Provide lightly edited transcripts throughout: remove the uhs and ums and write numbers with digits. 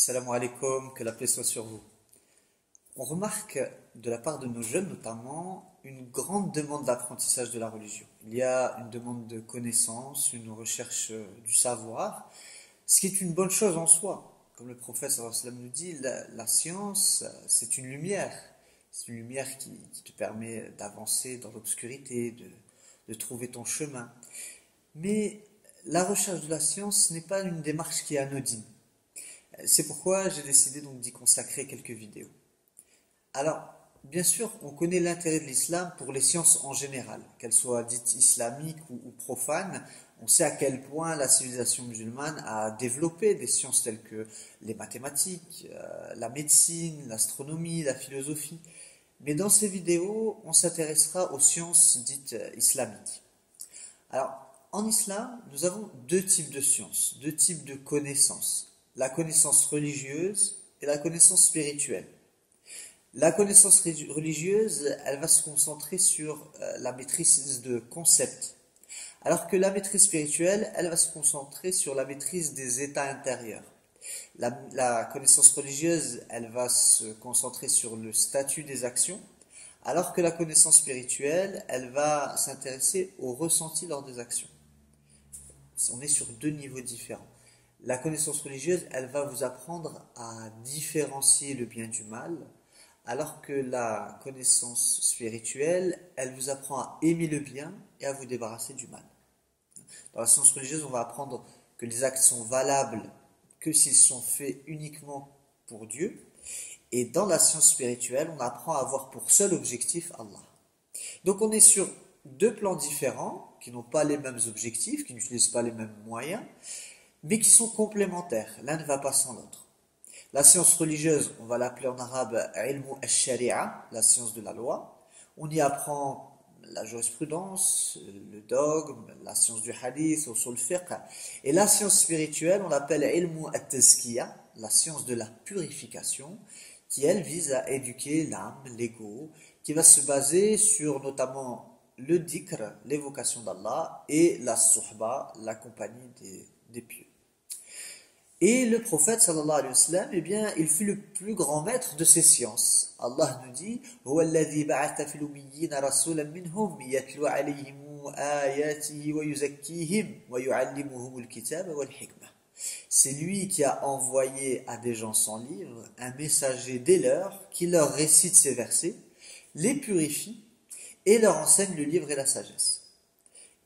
Salam alaikum, que la paix soit sur vous. On remarque de la part de nos jeunes notamment une grande demande d'apprentissage de la religion. Il y a une demande de connaissance, une recherche du savoir, ce qui est une bonne chose en soi. Comme le prophète sallallahu alayhi wa sallam nous dit, la science, c'est une lumière. C'est une lumière qui te permet d'avancer dans l'obscurité, de trouver ton chemin. Mais la recherche de la science n'est pas une démarche qui est anodine. C'est pourquoi j'ai décidé donc d'y consacrer quelques vidéos. Alors, bien sûr, on connaît l'intérêt de l'islam pour les sciences en général, qu'elles soient dites islamiques ou profanes. On sait à quel point la civilisation musulmane a développé des sciences telles que les mathématiques, la médecine, l'astronomie, la philosophie. Mais dans ces vidéos, on s'intéressera aux sciences dites islamiques. Alors, en islam, nous avons deux types de sciences, deux types de connaissances. La connaissance religieuse et la connaissance spirituelle. La connaissance religieuse, elle va se concentrer sur la maîtrise de concepts, alors que la maîtrise spirituelle, elle va se concentrer sur la maîtrise des états intérieurs. La connaissance religieuse, elle va se concentrer sur le statut des actions, alors que la connaissance spirituelle, elle va s'intéresser au ressenti lors des actions. On est sur deux niveaux différents. La connaissance religieuse, elle va vous apprendre à différencier le bien du mal, alors que la connaissance spirituelle, elle vous apprend à aimer le bien et à vous débarrasser du mal. Dans la science religieuse, on va apprendre que les actes sont valables que s'ils sont faits uniquement pour Dieu. Et dans la science spirituelle, on apprend à avoir pour seul objectif Allah. Donc on est sur deux plans différents, qui n'ont pas les mêmes objectifs, qui n'utilisent pas les mêmes moyens, mais qui sont complémentaires. L'un ne va pas sans l'autre. La science religieuse, on va l'appeler en arabe ilmu al-sharia, la science de la loi. On y apprend la jurisprudence, le dogme, la science du hadith, usul fiqh. Et la science spirituelle, on l'appelle ilmu al-tazkiya, la science de la purification, qui elle vise à éduquer l'âme, l'ego, qui va se baser sur notamment le dhikr, l'évocation d'Allah, et la suhba, la compagnie des pieux. Et le prophète sallallahu alayhi wa sallam, eh bien, il fut le plus grand maître de ces sciences. Allah nous dit هو الذي بعث في الأميين رسولا منهم يتلو عليهم آياته ويزكيهم ويعلمهم الكتاب والحكمة. C'est lui qui a envoyé à des gens sans livre un messager des leurs qui leur récite ces versets, les purifie et leur enseigne le livre et la sagesse.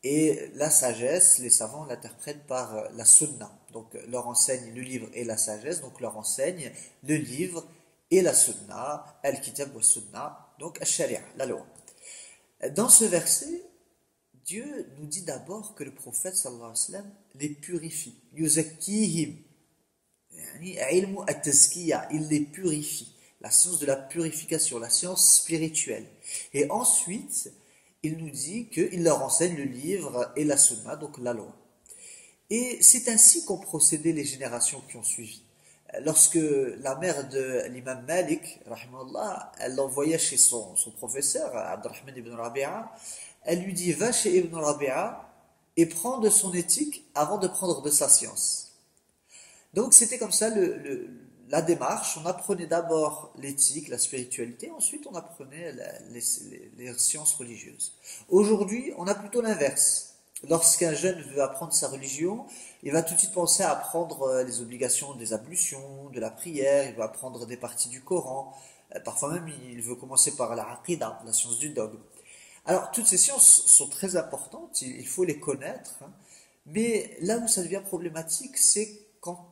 Et la sagesse, les savants l'interprètent par la sunna. Donc leur enseigne le livre et la sagesse, donc leur enseigne le livre et la sunna, al-kitab wa sunna, donc al-sharia, la loi. Dans ce verset, Dieu nous dit d'abord que le prophète sallallahu alayhi wa sallam les purifie. Yuzakkihim, ilmu at-tazkiya, il les purifie. La science de la purification, la science spirituelle. Et ensuite, il nous dit qu'il leur enseigne le livre et la sunna, donc la loi. Et c'est ainsi qu'ont procédé les générations qui ont suivi. Lorsque la mère de l'imam Malik, rahimahullah, elle l'envoyait chez son professeur, Abdurrahman ibn Rabi'a, elle lui dit « Va chez Ibn Rabi'a et prends de son éthique avant de prendre de sa science. » Donc c'était comme ça la démarche. On apprenait d'abord l'éthique, la spiritualité, ensuite on apprenait les sciences religieuses. Aujourd'hui, on a plutôt l'inverse. Lorsqu'un jeune veut apprendre sa religion, il va tout de suite penser à apprendre les obligations des ablutions, de la prière, il va apprendre des parties du Coran, parfois même il veut commencer par la aqida, la science du dogme. Alors toutes ces sciences sont très importantes, il faut les connaître, mais là où ça devient problématique, c'est quand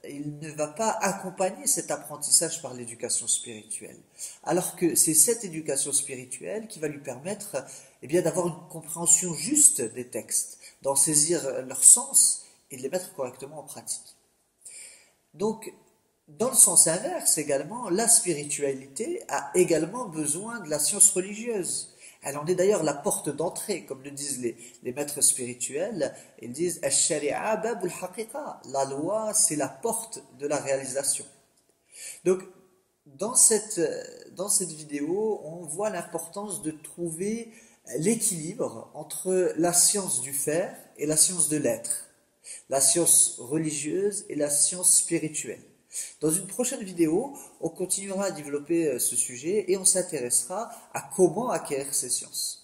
il ne va pas accompagner cet apprentissage par l'éducation spirituelle. Alors que c'est cette éducation spirituelle qui va lui permettre d'avoir une compréhension juste des textes, d'en saisir leur sens et de les mettre correctement en pratique. Donc, dans le sens inverse également, la spiritualité a également besoin de la science religieuse. Elle en est d'ailleurs la porte d'entrée, comme le disent les maîtres spirituels. Ils disent « Al-Shari'a babul haqiqa ». La loi, c'est la porte de la réalisation. Donc, dans cette vidéo, on voit l'importance de trouver l'équilibre entre la science du faire et la science de l'être, la science religieuse et la science spirituelle. Dans une prochaine vidéo, on continuera à développer ce sujet et on s'intéressera à comment acquérir ces sciences.